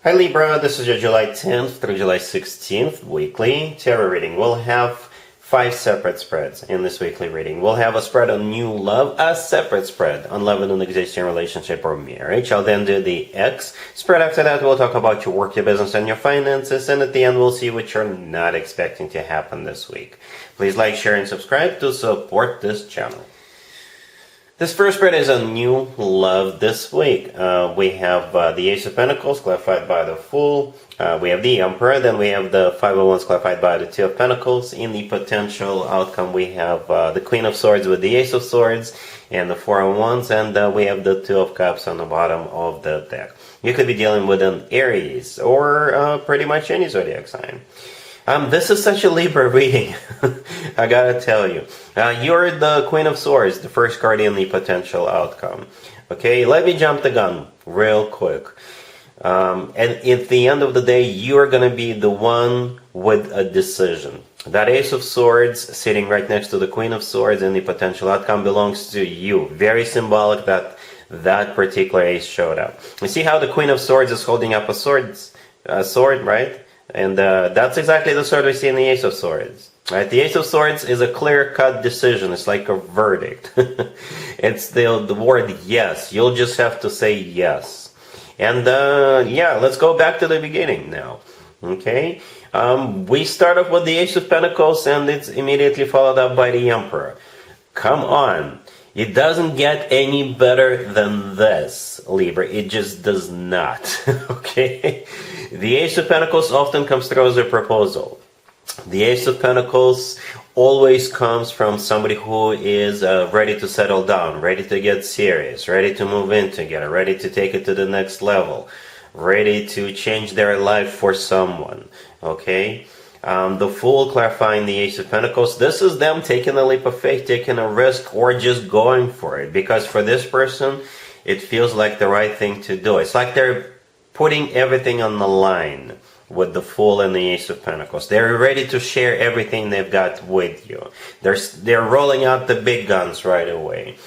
Hi Libra, this is your July 10th through July 16th weekly tarot reading. We'll have 5 separate spreads in this weekly reading. We'll have a spread on new love, a separate spread on love in an existing relationship or marriage. I'll then do the X spread. After that, we'll talk about your work, your business, and your finances. And at the end, we'll see what you're not expecting to happen this week. Please like, share, and subscribe to support this channel. This first spread is on new love this week. We have the Ace of Pentacles clarified by the Fool. We have the Emperor. Then we have the Five of Wands clarified by the Two of Pentacles. In the potential outcome, we have the Queen of Swords with the Ace of Swords and the Four of Wands. And we have the Two of Cups on the bottom of the deck. You could be dealing with an Aries or pretty much any zodiac sign. This is such a Libra reading, I gotta tell you. You're the Queen of Swords, the first card in the potential outcome. Okay, let me jump the gun real quick. And at the end of the day, you're gonna be the one with a decision. That Ace of Swords sitting right next to the Queen of Swords in the potential outcome belongs to you. Very symbolic that that particular ace showed up. You see how the Queen of Swords is holding up a sword, right? And that's exactly the sword we see in the Ace of Swords. Right? The Ace of Swords is a clear-cut decision. It's like a verdict. It's the word yes. You'll just have to say yes. And yeah, let's go back to the beginning now. Okay? We start off with the Ace of Pentacles, and it's immediately followed up by the Emperor. Come on. It doesn't get any better than this, Libra. It just does not. Okay? The Ace of Pentacles often comes through as a proposal. The Ace of Pentacles always comes from somebody who is ready to settle down, ready to get serious, ready to move in together, ready to take it to the next level, ready to change their life for someone. Okay? The Fool clarifying the Ace of Pentacles. This is them taking a leap of faith, taking a risk, or just going for it. Because for this person, it feels like the right thing to do. It's like they're putting everything on the line with the Fool and the Ace of Pentacles. They're ready to share everything they've got with you. They're rolling out the big guns right away.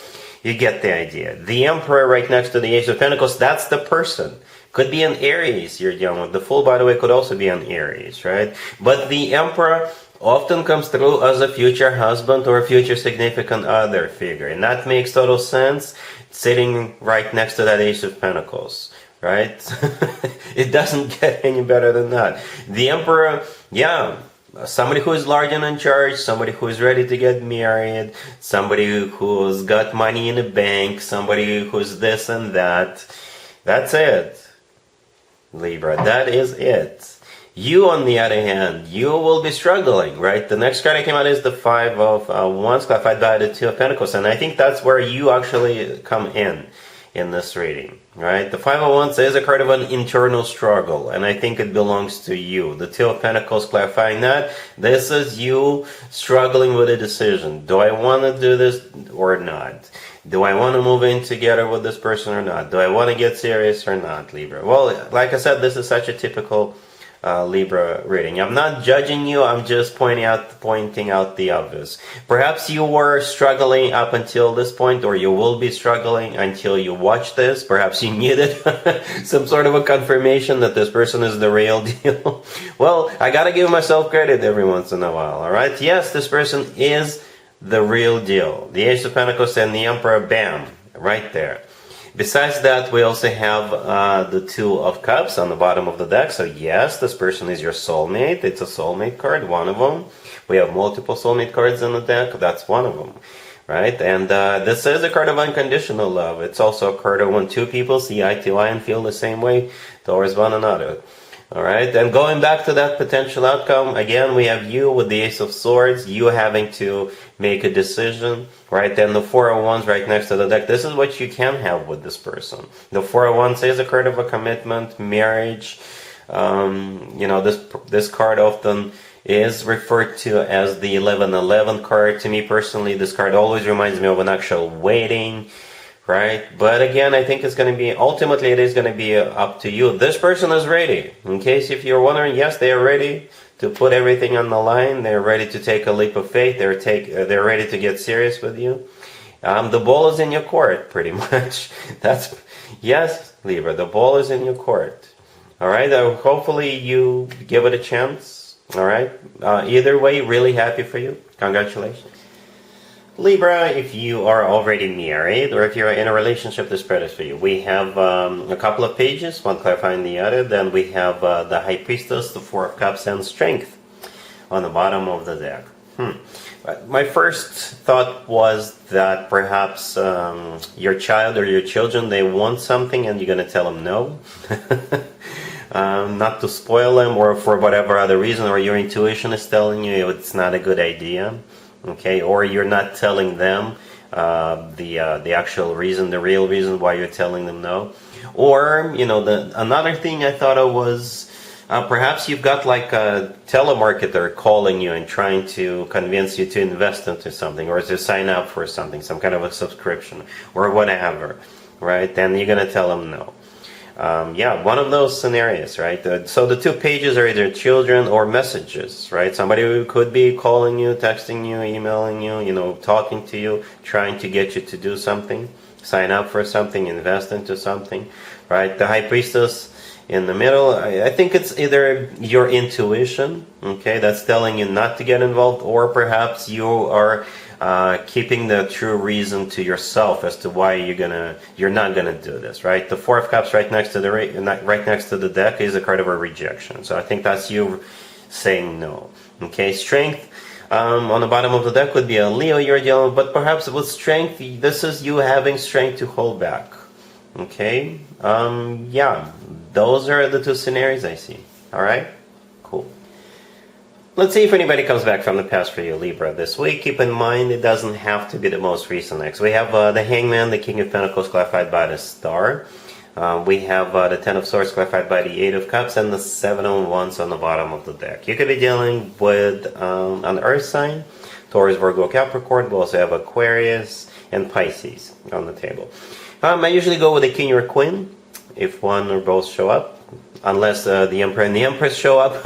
You get the idea. The Emperor right next to the Ace of Pentacles, that's the person. Could be an Aries you're dealing with. The Fool, by the way, could also be an Aries, right? But the Emperor often comes through as a future husband or a future significant other figure. And that makes total sense, sitting right next to that Ace of Pentacles, right? It doesn't get any better than that. The Emperor, yeah, somebody who is large and in charge, somebody who is ready to get married, somebody who's got money in the bank, somebody who's this and that. That's it. Libra, that is it. You, on the other hand, you will be struggling, right? The next card that came out is the Five of Wands, clarified by the Two of Pentacles, and I think that's where you actually come in this reading, right? The Five of Wands is a card of an internal struggle, and I think it belongs to you. The Two of Pentacles clarifying that this is you struggling with a decision. Do I want to do this or not? Do I want to move in together with this person or not? Do I want to get serious or not, Libra? Well, like I said, this is such a typical Libra reading. I'm not judging you, I'm just pointing out the obvious. Perhaps you were struggling up until this point, or you will be struggling until you watch this. Perhaps you needed some sort of a confirmation that this person is the real deal. Well, I gotta give myself credit every once in a while, alright? Yes, this person is the real deal. The Ace of Pentacles and the Emperor, bam, right there. Besides that, we also have the Two of Cups on the bottom of the deck. So yes, this person is your soulmate. It's a soulmate card, one of them. We have multiple soulmate cards in the deck. That's one of them, right? And this is a card of unconditional love. It's also a card of when two people see eye to eye and feel the same way towards one another. Alright, and going back to that potential outcome, again, we have you with the Ace of Swords, you having to make a decision, right? Then the Four of Wands right next to the deck. This is what you can have with this person. The Four of Wands is a card of a commitment, marriage. You know, this card often is referred to as the 1111 card. To me personally, this card always reminds me of an actual wedding. Right? But again, I think it's going to be, ultimately it is going to be up to you. This person is ready. In case if you're wondering, yes, they are ready to put everything on the line. They're ready to take a leap of faith. They're ready to get serious with you. The ball is in your court, pretty much. Yes, Libra, the ball is in your court. All right, hopefully you give it a chance. All right, either way, really happy for you. Congratulations. Libra, if you are already married or if you're in a relationship, this spread is for you. We have a couple of pages, one clarifying the other. Then we have the High Priestess, the Four of Cups, and Strength on the bottom of the deck. My first thought was that perhaps your child or your children, they want something and you're going to tell them no. Not to spoil them or for whatever other reason, or your intuition is telling you it's not a good idea. Okay, or you're not telling them the actual reason, the real reason why you're telling them no. Or, another thing I thought of was perhaps you've got like a telemarketer calling you and trying to convince you to invest into something or to sign up for something, some kind of a subscription or whatever, right? Then you're going to tell them no. One of those scenarios, right? So the two pages are either children or messages, right? Somebody who could be calling you, texting you, emailing you, talking to you, trying to get you to do something, sign up for something, invest into something, right? The High Priestess in the middle, I think it's either your intuition, okay, that's telling you not to get involved, or perhaps you are keeping the true reason to yourself as to why you're not gonna do this, right? The Four of Cups right next to the deck is a card of a rejection. So I think that's you saying no. Okay, Strength on the bottom of the deck would be a Leo you're dealing with, but perhaps with Strength, this is you having strength to hold back. Okay, those are the two scenarios I see. All right, cool. Let's see if anybody comes back from the past for you, Libra, this week. Keep in mind, it doesn't have to be the most recent ex. We have the Hangman, the King of Pentacles, clarified by the Star. We have the Ten of Swords, clarified by the Eight of Cups, and the Seven of Wands on the bottom of the deck. You could be dealing with an Earth sign, Taurus, Virgo, Capricorn. We also have Aquarius and Pisces on the table. I usually go with a King or Queen, if one or both show up. Unless the Emperor and the Empress show up.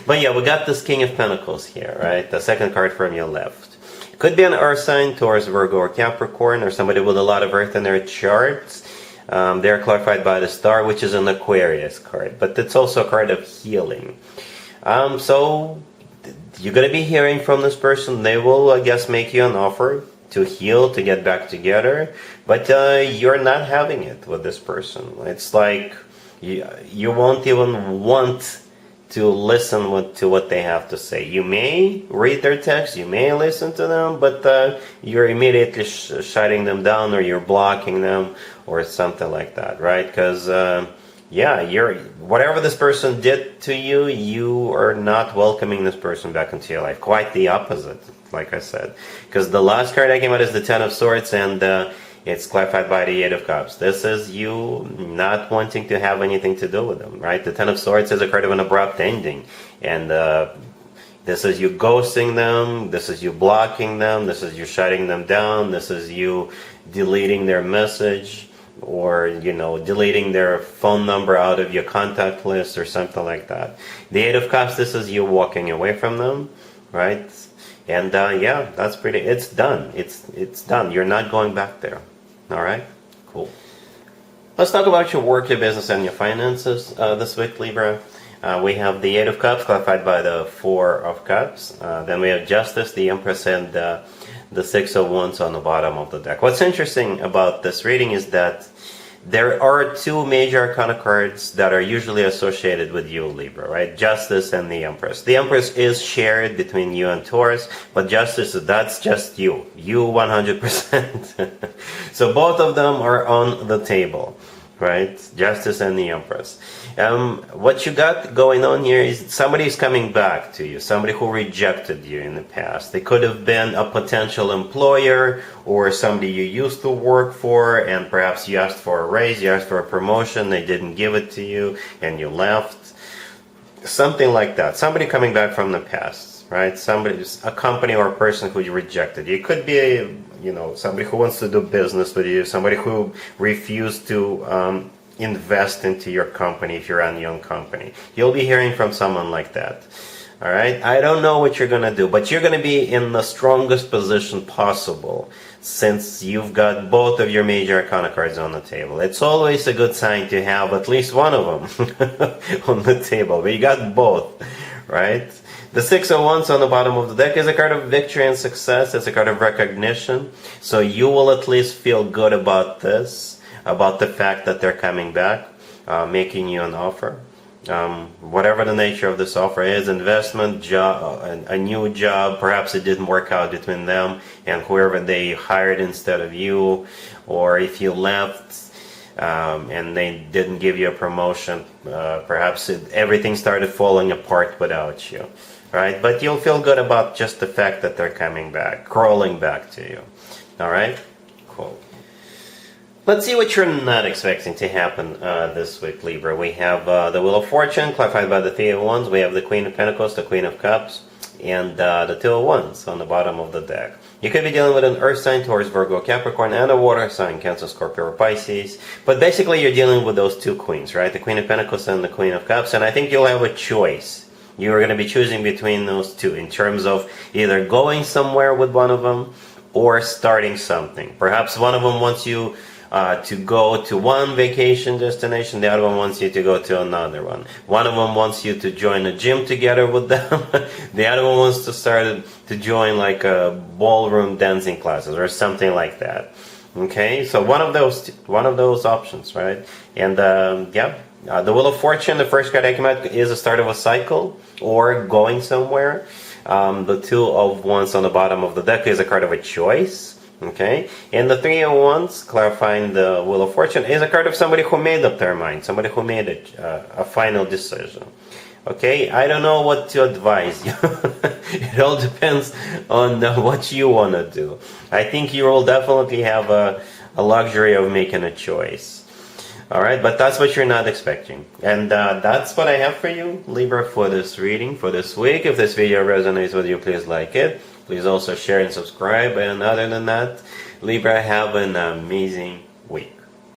But yeah, we got this King of Pentacles here, right? The second card from your left. Could be an Earth sign, Taurus, Virgo, or Capricorn, or somebody with a lot of Earth in their charts. They're clarified by the Star, which is an Aquarius card. But it's also a card of healing. So you're going to be hearing from this person. They will, I guess, make you an offer to heal, to get back together. But you're not having it with this person. It's like you won't even want to listen to what they have to say. You may read their text, you may listen to them, but you're immediately shutting them down, or you're blocking them, or something like that, right? Because whatever this person did to you, you are not welcoming this person back into your life. Quite the opposite, like I said. Because the last card I came out is the Ten of Swords, and it's clarified by the Eight of Cups. This is you not wanting to have anything to do with them, right? The Ten of Swords is a card of an abrupt ending. And this is you ghosting them, this is you blocking them, this is you shutting them down, this is you deleting their message, or, deleting their phone number out of your contact list or something like that. The Eight of Cups, this is you walking away from them, right? And that's it's done. It's done. You're not going back there. All right? Cool. Let's talk about your work, your business, and your finances this week, Libra. We have the Eight of Cups, clarified by the Four of Cups. Then we have Justice, the Empress, and the Six of Wands on the bottom of the deck. What's interesting about this reading is that there are two major arcana cards that are usually associated with you, Libra, right? Justice and the Empress. The Empress is shared between you and Taurus, but Justice, that's just you. You 100%. So both of them are on the table, right? Justice and the Empress. What you got going on here is somebody's coming back to you, somebody who rejected you in the past. They could have been a potential employer or somebody you used to work for, and perhaps you asked for a raise, you asked for a promotion, they didn't give it to you, and you left. Something like that. Somebody coming back from the past, right? A company or a person who you rejected. It could be somebody who wants to do business with you, somebody who refused to invest into your company if you're a young company. You'll be hearing from someone like that. Alright? I don't know what you're going to do, but you're going to be in the strongest position possible since you've got both of your major arcana cards on the table. It's always a good sign to have at least one of them on the table, but you got both, right? The Six of Wands on the bottom of the deck is a card of victory and success. It's a card of recognition. So you will at least feel good about this, about the fact that they're coming back, making you an offer. Whatever the nature of this offer is, investment, job, a new job, perhaps it didn't work out between them and whoever they hired instead of you, or if you left and they didn't give you a promotion, perhaps everything started falling apart without you, right? But you'll feel good about just the fact that they're coming back, crawling back to you, all right? Cool. Let's see what you're not expecting to happen this week, Libra. We have the Wheel of Fortune, clarified by the Three of Wands. We have the Queen of Pentacles, the Queen of Cups, and the Two of Wands on the bottom of the deck. You could be dealing with an Earth sign, Taurus, Virgo, Capricorn, and a Water sign, Cancer, Scorpio, or Pisces. But basically, you're dealing with those two queens, right? The Queen of Pentacles and the Queen of Cups. And I think you'll have a choice. You're going to be choosing between those two in terms of either going somewhere with one of them or starting something. Perhaps one of them wants you to go to one vacation destination, the other one wants you to go to another one. One of them wants you to join a gym together with them. The other one wants to start to join like a ballroom dancing classes or something like that. Okay, so one of those options, right? And the Wheel of Fortune, the first card I came out is a start of a cycle or going somewhere. The Two of Wands on the bottom of the deck is a card of a choice. Okay, and the Three of Wands, clarifying the Wheel of Fortune, is a card of somebody who made up their mind, somebody who made a final decision. Okay, I don't know what to advise you. It all depends on what you want to do. I think you will definitely have a luxury of making a choice. Alright, but that's what you're not expecting. And that's what I have for you, Libra, for this reading, for this week. If this video resonates with you, please like it. Please also share and subscribe. And other than that, Libra, have an amazing week.